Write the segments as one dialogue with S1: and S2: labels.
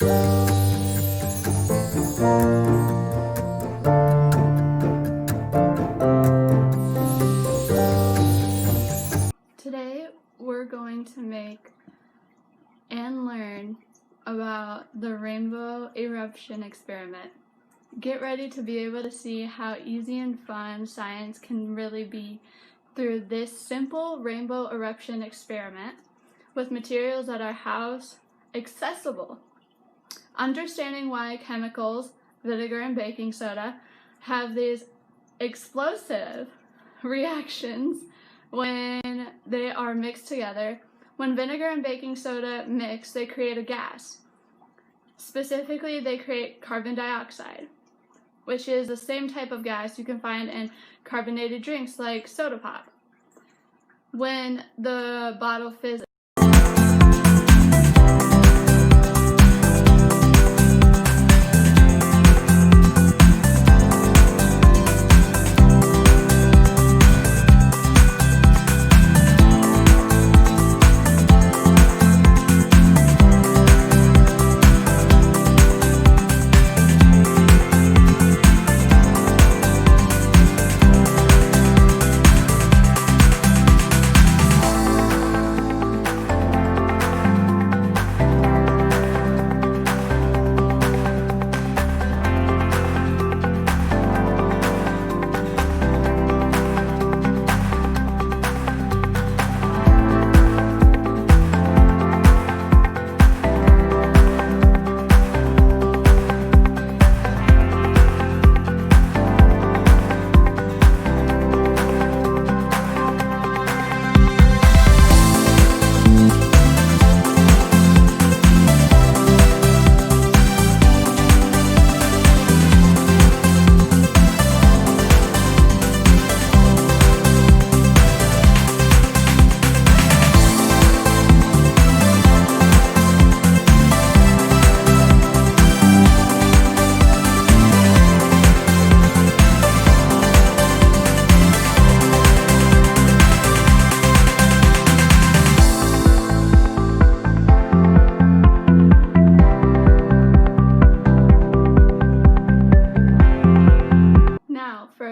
S1: Today we're going to make and learn about the rainbow eruption experiment. Get ready to be able to see how easy and fun science can really be through this simple rainbow eruption experiment with materials at our house accessible. Understanding why chemicals, vinegar and baking soda, have these explosive reactions when they are mixed together. When vinegar and baking soda mix, they create a gas. Specifically, they create carbon dioxide, which is the same type of gas you can find in carbonated drinks like soda pop. When the bottle fizzes,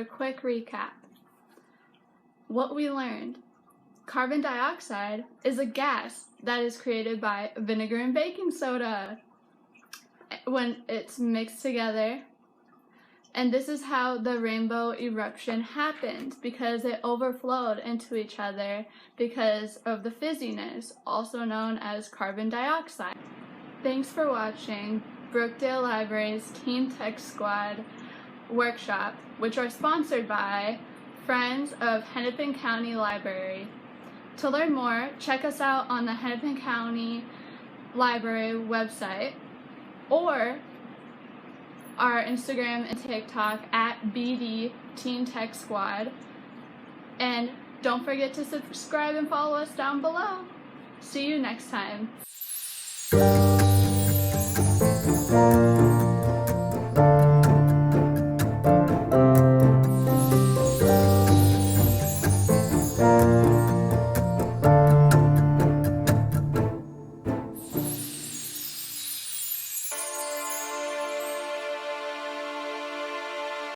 S1: a quick recap. What we learned: carbon dioxide is a gas that is created by vinegar and baking soda when it's mixed together. And this is how the rainbow eruption happened, because it overflowed into each other because of the fizziness, also known as carbon dioxide. Thanks for watching Brookdale Library's Teen Tech Squad workshop, which are sponsored by Friends of Hennepin County Library. To learn more, check us out on the Hennepin County Library website or our Instagram and TikTok at BD Teen Tech Squad. And don't forget to subscribe and follow us down below. See you next time.